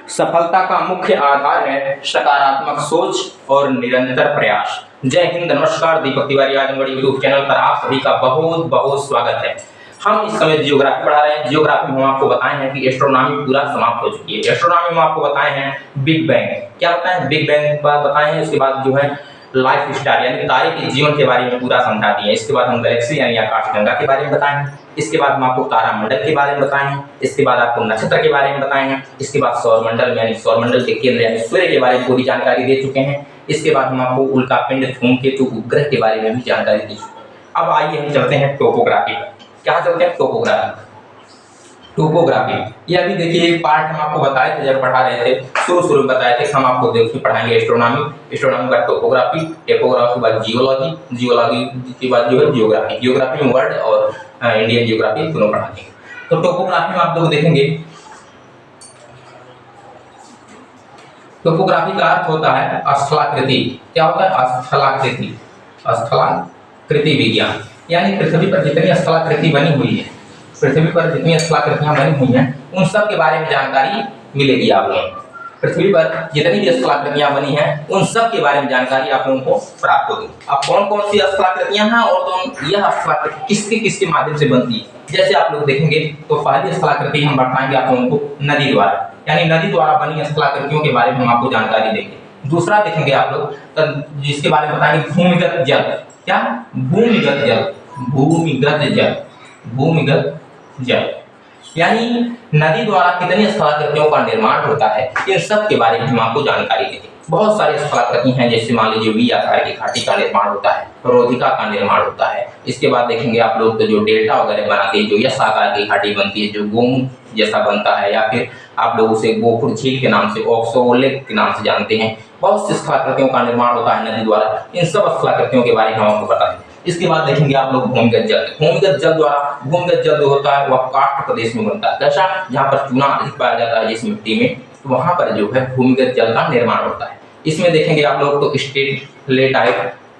सफलता का मुख्य आधार है सकारात्मक सोच और निरंतर प्रयास। जय हिंद, नमस्कार। दीपक तिवारी आजमगढ़ यूट्यूब चैनल पर आप सभी का बहुत बहुत स्वागत है। हम इस समय जियोग्राफी पढ़ा रहे हैं। जियोग्राफी में हम आपको बताए हैं कि एस्ट्रोनॉमी पूरा समाप्त हो चुकी है। एस्ट्रोनॉमी में आपको बताए हैं बिग बैंग, क्या बताए हैं, बिग बैंग बताए हैं। उसके बाद जो है लाइफ स्टार यानी तारे के जीवन के बारे में पूरा समझा दिए। इसके बाद हम गैलेक्सी यानी आकाशगंगा के बारे में बताए हैं। इसके बाद हम आपको तारामंडल के बारे में बताए हैं। इसके बाद आपको नक्षत्र के बारे में बताए हैं। इसके बाद सौरमंडल यानी सौरमंडल के केंद्र यानी सूर्य के बारे में पूरी जानकारी दे चुके हैं। इसके बाद हम आपको उल्कापिंड, धूमकेतु, उपग्रह के बारे में भी जानकारी दे चुके हैं। अब आइए हम चलते हैं टोपोग्राफी पर। क्या चलते हैं? टोपोग्राफी। टोपोग्राफी ये अभी देखिए एक पार्ट हम आपको बताए थे जब पढ़ा रहे थे, शुरू में बताए थे। हम आपको देखिए पढ़ाएंगे एस्ट्रोनॉमी का टोपोग्राफी, टेपोग्राफी के बाद जियोलॉजी के बाद जो है जियोग्राफी में वर्ल्ड और इंडियन जियोग्राफी दोनों पढ़ाएंगे। तो टोपोग्राफी में आप लोग देखेंगे, टोपोग्राफी का अर्थ होता है स्थलाकृति। क्या होता है? स्थलाकृति। स्थलाकृति विज्ञान यानी पृथ्वी पर जितनी स्थलाकृति बनी हुई है, पृथ्वी पर जितनी स्थलाकृतियां बनी हुई हैं उन सब के बारे में जानकारी मिलेगी आप लोगों को। पृथ्वी पर जितनी भी स्थलाकृतियां बनी हैं उन सब के बारे में जानकारी आप लोगों को प्राप्त होगी। अब कौन कौन सी स्थलाकृतियां हैं और यह स्थलाकृति किसके किसके माध्यम से बनती है, जैसे आप लोग देखेंगे तो पहली स्थलाकृति हम बताएंगे आप लोगों को नदी द्वारा, यानी नदी द्वारा बनी स्थलाकृतियों के बारे में हम आपको जानकारी देंगे। दूसरा देखेंगे आप लोग जिसके बारे में बताएंगे भूमिगत जल। क्या? भूमिगत जल। भूमिगत जल यानी नदी द्वारा कितनी स्थलाकृतियों का निर्माण होता है, इन सब के बारे में हम आपको जानकारी देंगे। बहुत सारी स्थलाकृति हैं, जैसे मान लीजिए वी आकार की घाटी का निर्माण होता है, रोधिका का निर्माण होता है। इसके बाद देखेंगे आप लोग तो जो डेल्टा वगैरह बनाते हैं, जो यस आकार की घाटी बनती है, जो गोमुख जैसा बनता है, या फिर आप लोग उसे गोपुर झील के नाम से, ऑक्सोलेक के नाम से जानते हैं। बहुत सी स्थलाकृतियों का निर्माण होता है नदी द्वारा। इन सब स्थलाकृतियों के बारे में हम आपको बताएंगे। इसके बाद देखेंगे आप लोग भूमिगत जल। भूमिगत जल जो होता है वह काष्ठ प्रदेश में बनता है। कैसा? जहाँ पर चूना अधिक पाया जाता है जिस मिट्टी में, तो वहां पर जो है भूमिगत जल का निर्माण होता है। इसमें देखेंगे आप लोग तो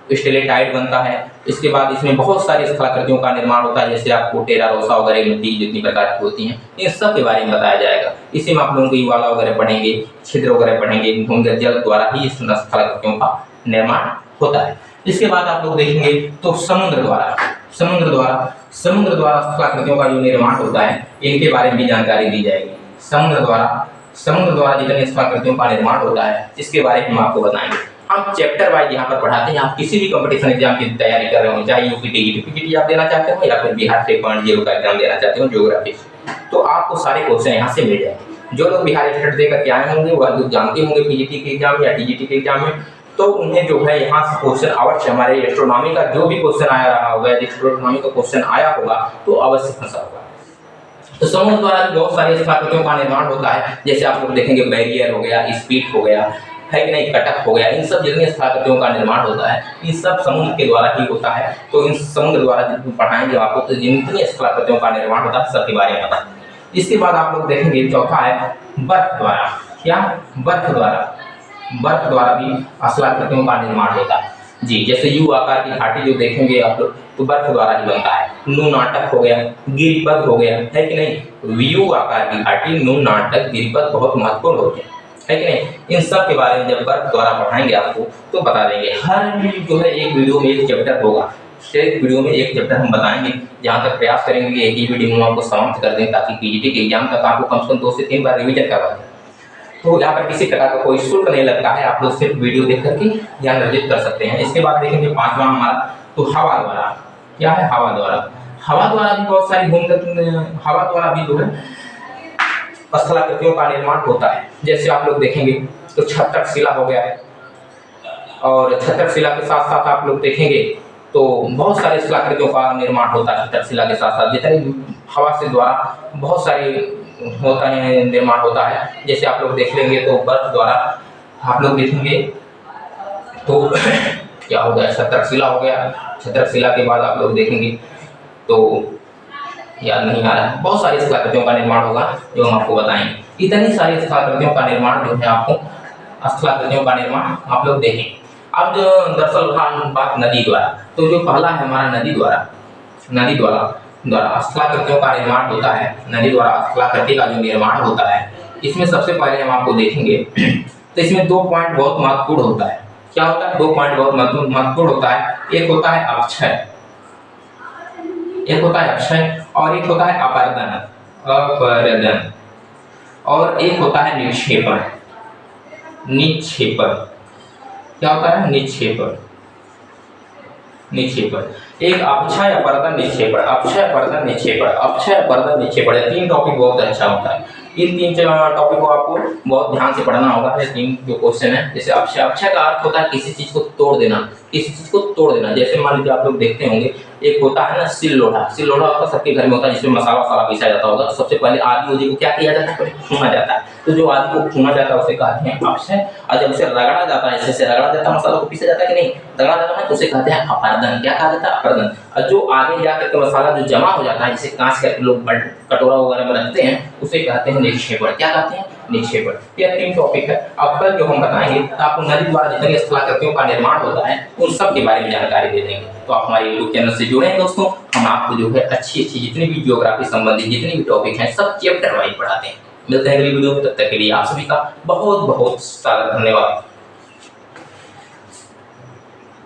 स्टेलेटाइट बनता है। इसके बाद इसमें बहुत सारी स्थलाकृतियों का निर्माण होता है, जैसे आपको टेरा रोसा वगैरह मिट्टी जितनी प्रकार की होती हैं, इन सब के बारे में बताया जाएगा। इसी में आप लोगों को युवाला वगैरह पढ़ेंगे, छिद्र वगैरह पढ़ेंगे। भूमिगत जल द्वारा ही इस स्थलाकृतियों का निर्माण होता है। इसके बाद आप लोग देखेंगे तो समुद्र द्वारा स्थलाकृतियों का जो निर्माण होता है इनके बारे में भी जानकारी दी जाएगी। समुद्र द्वारा जितने स्थलाकृतियों का निर्माण होता है इसके बारे में हम आपको बताएंगे। हम चैप्टर वाइज यहाँ पर पढ़ाते हैं। आप किसी भी कंपटीशन एग्जाम की तैयारी कर रहे हो, चाहे यूपी पीटीटी आप देना चाहते हो या फिर बिहार 3.0 का एग्जाम देना चाहते हो ज्योग्राफी से, तो आपको सारे क्वेश्चन यहाँ से मिल जाएंगे। जो लोग बिहार स्टेट देकर के आए होंगे वह लोग जानते होंगे पीजीटी के एग्जाम या टीजीटी के एग्जाम में, तो उन्हें जो है यहाँ से क्वेश्चन अवश्य हमारे एस्ट्रोनॉमी का जो भी क्वेश्चन आया रहा होगा, एस्ट्रोनॉमी का क्वेश्चन आया होगा तो अवश्य फंसा होगा। तो समुद्र द्वारा बहुत सारी स्थलाकृतियों का निर्माण होता है, जैसे आप लोग देखेंगे बैरियर हो गया, स्पीट हो गया, है कि नहीं, कटक हो गया। इन सब जितनी स्थलाकृतियों का निर्माण होता है इन सब समुद्र के द्वारा ही होता है। तो इन समुद्र द्वारा जितनी पढ़ाएंगे आपको तो जितनी स्थलाकृतियों का निर्माण होता है सबके बारे में बताएंगे। इसके बाद आप लोग देखेंगे चौथा है बर्फ द्वारा। क्या? बर्फ द्वारा भी स्थलाकृतियों का निर्माण होता है जी। जैसे यू आकार की घाटी जो देखेंगे आप लोग तो बर्फ द्वारा ही बनता है। नू नाटक हो गया, गिरिपथ हो गया, है कि नहीं। यू आकार की घाटी, नू नाटक, गिरिपथ बहुत महत्वपूर्ण होते हैं, है कि नहीं। इन सब के बारे में जब बर्फ द्वारा पढ़ाएंगे आपको तो बता देंगे। हर जो है एक वीडियो में एक चैप्टर होगा, एक वीडियो में एक चैप्टर हम बताएंगे। जहाँ तक प्रयास करेंगे कि एक ही वीडियो में आपको समाप्त कर दें, ताकि पीजीटी के एग्जाम तक आपको कम से कम 2 से 3 बार रिविजन करवा दें। तो यहाँ पर किसी प्रकार का कोई शुल्क नहीं लगता है, आप लोग सिर्फ वीडियो देख करके ज्ञान अर्जित कर सकते हैं। इसके बाद देखेंगे पांचवा हमारा तो हवा द्वारा। क्या है? हवा द्वारा भी बहुत सारी हवा द्वारा भी जो है स्थलाकृतियों का निर्माण होता है। जैसे आप लोग देखेंगे तो छत्रक शिला हो गया है, और छत्रक शिला के साथ साथ आप लोग देखेंगे तो बहुत सारी स्थलाकृतियों का निर्माण होता है। छत्रक शिला के साथ साथ जितने हवा से द्वारा बहुत सारी होता है निर्माण होता है। जैसे आप लोग देख लेंगे तो बर्फ द्वारा आप लोग देखेंगे तो क्या हो गया, छत्रक शिला हो गया। छत्रक शिला के बाद आप लोग देखेंगे तो याद नहीं आ रहा है, बहुत सारी स्थलाकृतियों का निर्माण होगा जो हम आपको बताएंगे। इतनी सारी स्थलाकृतियों का निर्माण जो है आपको स्थलाकृतियों का निर्माण आप लोग देखेंगे। अब जो दरअसल बात नदी द्वारा, तो जो पहला है हमारा नदी द्वारा स्थलाकृतियों का निर्माण होता है। नदी द्वारा स्थलाकृति का जो निर्माण होता है इसमें सबसे पहले हम आपको देखेंगे तो इसमें 2 पॉइंट बहुत महत्वपूर्ण होता है। क्या होता है? 2 पॉइंट बहुत महत्वपूर्ण होता है। एक होता है अक्षय, एक होता है अक्षय और एक होता है अपर्दन, अपरदन, और एक होता है निक्षेपण। निक्षेपण क्या होता है? निक्षेपण, निक्षेपण। एक अक्षय अपरदन निक्षेपण, अक्षय अपरदन निक्षेपण, अक्षय अपरदन निक्षेपण। 3 टॉपिक बहुत अच्छा होता है। इन 3 टॉपिक को आपको बहुत ध्यान से पढ़ना होगा। ये 3 जो क्वेश्चन है, जैसे अक्षय, अक्षय का अर्थ होता है किसी चीज को तोड़ देना, किसी चीज को तोड़ देना। जैसे मान लीजिए आप लोग देखते होंगे एक होता है ना सिल लोढ़ा, सिल लोढ़ा होता है सबके घर में होता है, जिसमें मसाला वसाला पीसा जाता होगा। तो सबसे पहले आदि उदी को क्या किया जाता है? भूना जाता है। तो जो आदि को भूना जाता है उसे कहते हैं अक्षय, और जब उसे रगड़ा जाता है, जैसे रगड़ा जाता है मसाला को पीसा जाता है कि नहीं, रगड़ा जाता है, तो उसे कहते हैं अपरदन। क्या कहा जाता है? अपरदन। और जो आगे जाकर के मसाला जो जमा हो जाता है, जिसे कांच करके लोग कटोरा वगैरह में रखते हैं, उसे कहते हैं निक्षेपण। क्या कहते हैं? निक्षेपण। यह 3 टॉपिक है। अब कल जो हम बताएंगे आपको नदी द्वारा जितने स्थलाकृतियों का निर्माण होता है उन सब के बारे में जानकारी दे देंगे। तो आप हमारे यूट्यूब चैनल से जुड़े हैं दोस्तों। हम आपको जो है अच्छी अच्छी जितनी भी ज्योग्राफी संबंधी जितने भी टॉपिक हैं सब चैप्टर वाइज पढ़ाते हैं। मिलते हैं अगली वीडियो में, तब तक के लिए आप सभी का बहुत बहुत सारा धन्यवाद।